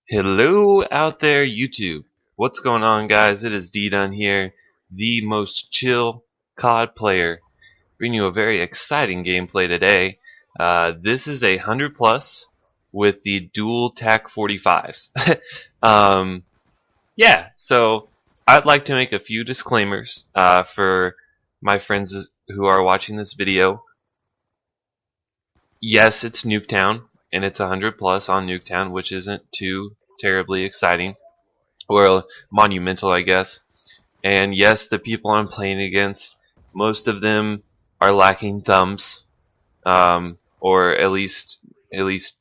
Hello out there, YouTube. What's going on, guys? It is D-Dun here, the most chill COD player, bringing you a very exciting gameplay today. This is 100 plus with the dual TAC-45s. um, yeah, so I'd like to make a few disclaimers for my friends who are watching this video. Yes, it's Nuketown, and it's 100 plus on Nuketown, which isn't too terribly exciting. Or monumental, I guess. And yes, the people I'm playing against, most of them are lacking thumbs, or at least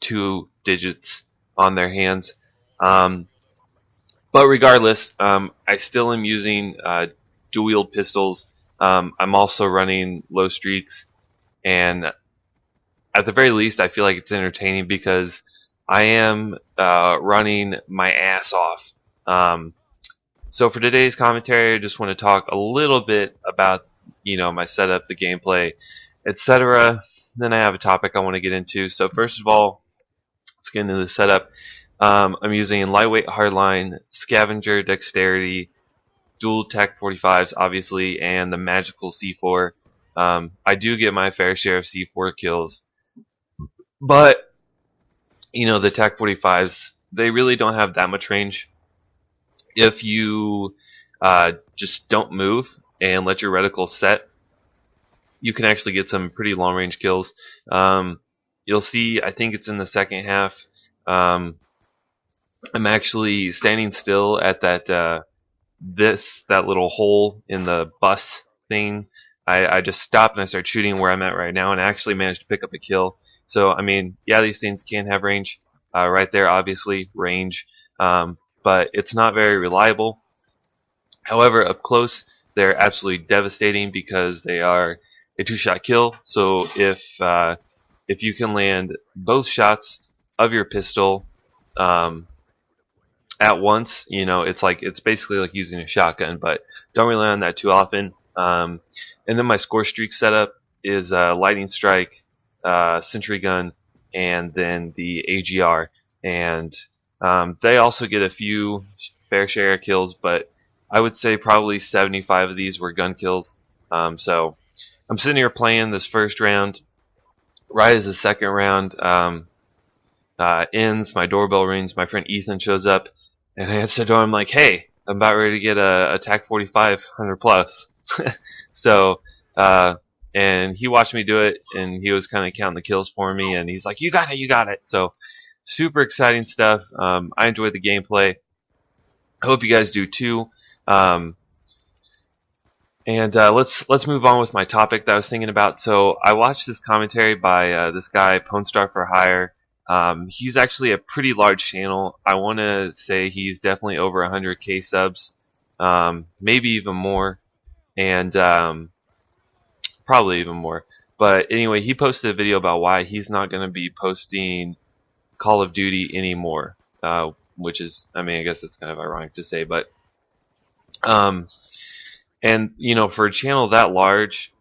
2 digits on their hands. Um, but regardless, I still am using dual wield pistols. I'm also running low streaks, and at the very least, I feel like it's entertaining because I am running my ass off. Um, So for today's commentary, I just want to talk a little bit about, my setup, the gameplay, etc. Then I have a topic I want to get into. So first of all, let's get into the setup. I'm using lightweight hardline, scavenger, dexterity, dual TAC-45s, obviously, and the magical C4. I do get my fair share of C4 kills, but the TAC-45s, they really don't have that much range. If you just don't move and let your reticle set, you can actually get some pretty long range kills. You'll see, I think it's in the second half, I'm actually standing still at that little hole in the bus thing. I just stopped and I started shooting where I'm at right now, and I actually managed to pick up a kill. So I mean, yeah, these things can have range. Right there, obviously range, but it's not very reliable. However, up close, they're absolutely devastating because they are a two-shot kill. So if you can land both shots of your pistol at once, it's basically like using a shotgun, but don't rely on that too often. And then my score streak setup is lightning strike, sentry gun, and then the AGR, and they also get a few fair share of kills, but I would say probably 75 of these were gun kills. So I'm sitting here playing this first round. Right as the second round ends, my doorbell rings. My friend Ethan shows up, and I answer the door. I'm like, "Hey, I'm about ready to get a TAC-45 100 plus." So, and he watched me do it, and he was kind of counting the kills for me, and he's like, "You got it, you got it." So, super exciting stuff. I enjoyed the gameplay. I hope you guys do too. Um, and let's move on with my topic that I was thinking about. So I watched this commentary by this guy, Pwn Star for Hire. He's actually a pretty large channel. I want to say he's definitely over 100K subs, maybe even more, and probably even more. But anyway, he posted a video about why he's not going to be posting Call of Duty anymore, which is, I mean, I guess it's kind of ironic to say, but um, and for a channel that large,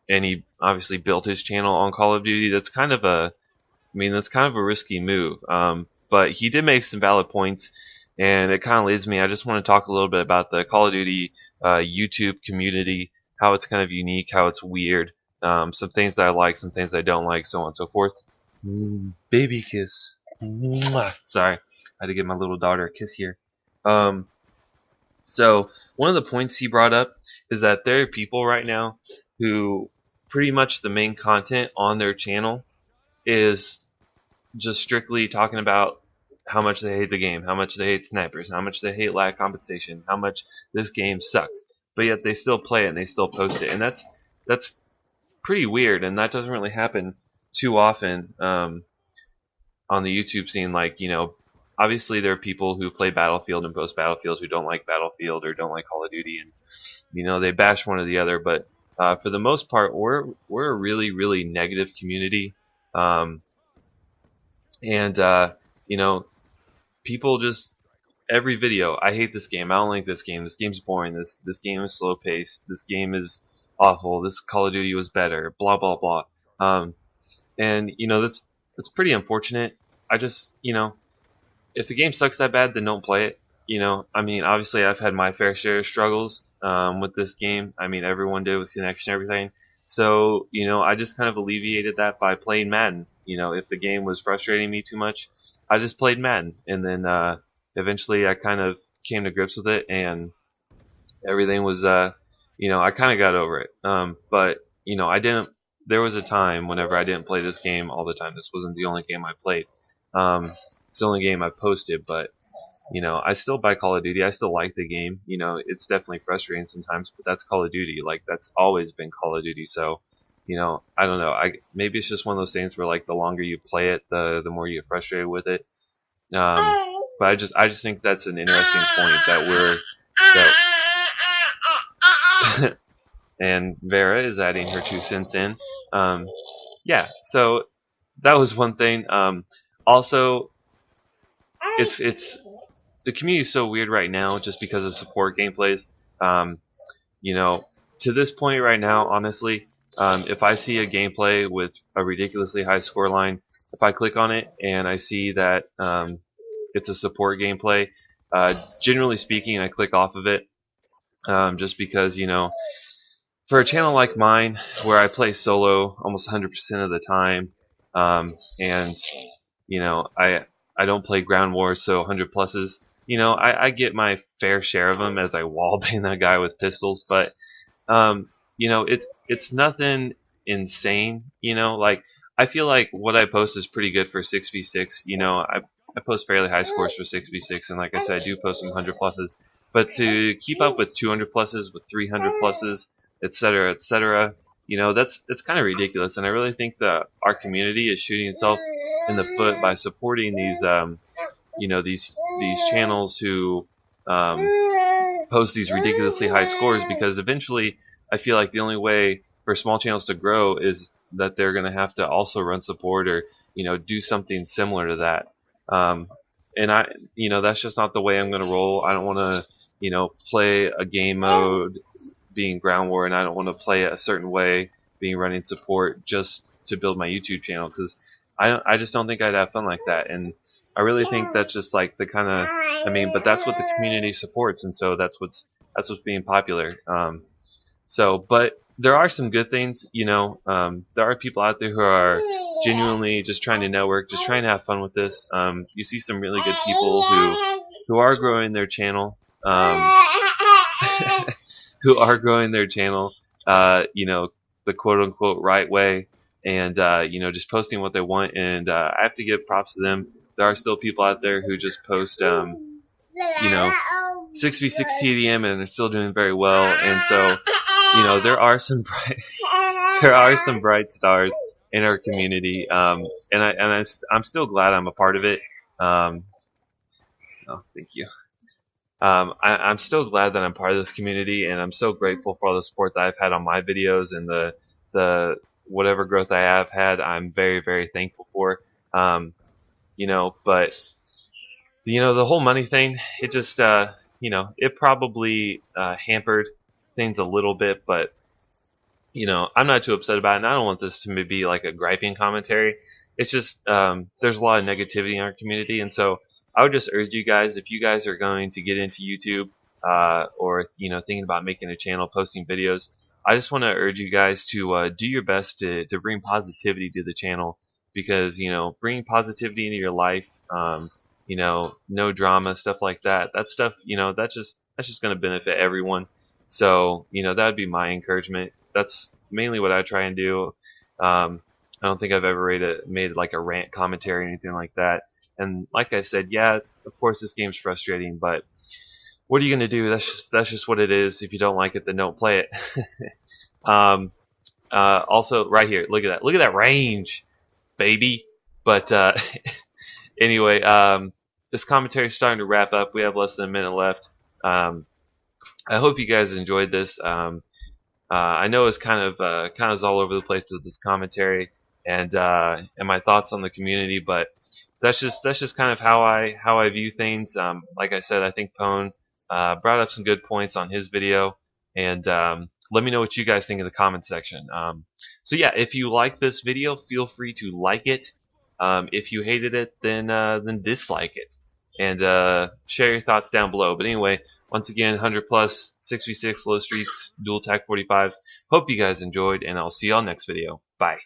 and he obviously built his channel on Call of Duty, that's kind of a risky move. But he did make some valid points, and it kind of leads me. I just want to talk a little bit about the Call of Duty YouTube community, how it's kind of unique, how it's weird, some things that I like, some things I don't like, so on and so forth. Baby kiss. Mwah. Sorry, I had to give my little daughter a kiss here. So one of the points he brought up is that there are people right now who pretty much the main content on their channel is just strictly talking about how much they hate the game, how much they hate snipers, how much they hate lag compensation, how much this game sucks. But yet they still play it and they still post it, and that's pretty weird, and that doesn't really happen too often on the YouTube scene. Like, obviously there are people who play Battlefield and post Battlefield who don't like Battlefield or don't like Call of Duty, and they bash one or the other. But for the most part, we're a really, really negative community. And people just, every video, I hate this game, I don't like this game, this game's boring, this game is slow paced, this game is awful, this Call of Duty was better, blah blah blah. And that's pretty unfortunate. I just if the game sucks that bad, then don't play it. I mean, obviously, I've had my fair share of struggles with this game. I mean, everyone did with connection and everything. So, I just kind of alleviated that by playing Madden. If the game was frustrating me too much, I just played Madden. And then eventually I kind of came to grips with it, and everything was, I kind of got over it. But, I didn't, there was a time whenever I didn't play this game all the time. This wasn't the only game I played. It's the only game I posted, but I still buy Call of Duty. I still like the game. It's definitely frustrating sometimes, but that's Call of Duty. Like, that's always been Call of Duty. So, I don't know. Maybe it's just one of those things where, like, the longer you play it, the more you get frustrated with it. But I just think that's an interesting point that and Vera is adding her 2 cents in. Yeah. So that was one thing. Also, it's the community is so weird right now just because of support gameplays. To this point right now, honestly, if I see a gameplay with a ridiculously high score line, if I click on it and I see that it's a support gameplay, generally speaking, I click off of it just because, for a channel like mine where I play solo almost 100% of the time, and I don't play ground wars, so 100 pluses. I get my fair share of them as I wallbang that guy with pistols, but it's nothing insane. Like, I feel like what I post is pretty good for 6v6. I post fairly high scores for 6v6, and like I said, I do post some 100 pluses. But to keep up with 200 pluses, with 300 pluses, etc., etc., that's kind of ridiculous. And I really think that our community is shooting itself in the foot by supporting these channels who post these ridiculously high scores, because eventually I feel like the only way for small channels to grow is that they're going to have to also run support or do something similar to that. And that's just not the way I'm going to roll. I don't want to play a game mode being ground war, and I don't want to play it a certain way being running support just to build my YouTube channel, because I just don't think I'd have fun like that. And I really think that's just like the kind of, but that's what the community supports, and so that's what's being popular. But there are some good things. There are people out there who are genuinely just trying to network, just trying to have fun with this. You see some really good people who are growing their channel, who are growing their channel, the quote unquote right way, and just posting what they want. And I have to give props to them. There are still people out there who just post 6v6 TDM, and they're still doing very well. And so there are some bright stars in our community, and I'm still glad I'm a part of it. Oh, thank you. I'm still glad that I'm part of this community, and I'm so grateful for all the support that I've had on my videos, and the whatever growth I have had. I'm very, very thankful for. But the whole money thing, it just it probably hampered things a little bit, but I'm not too upset about it, and I don't want this to be like a griping commentary. It's just there's a lot of negativity in our community, and so I would just urge you guys, if you guys are going to get into YouTube or thinking about making a channel, posting videos, I just want to urge you guys to do your best to bring positivity to the channel, because bringing positivity into your life, no drama, stuff like that. That stuff, that's just going to benefit everyone. So that would be my encouragement. That's mainly what I try and do. I don't think I've ever made like a rant commentary or anything like that. And like I said, yeah, of course this game's frustrating, but what are you gonna do? That's just what it is. If you don't like it, then don't play it. Also, right here, look at that range, baby. But anyway, this commentary is starting to wrap up. We have less than a minute left. I hope you guys enjoyed this. I know it's kind of all over the place with this commentary and my thoughts on the community, but that's just kind of how I view things. Like I said, I think Pone brought up some good points on his video, and let me know what you guys think in the comment section. So yeah, if you like this video, feel free to like it. If you hated it, then dislike it. and share your thoughts down below. But anyway, once again, 100 plus, 6v6, low streaks, dual TAC-45s. Hope you guys enjoyed, and I'll see y'all next video. Bye.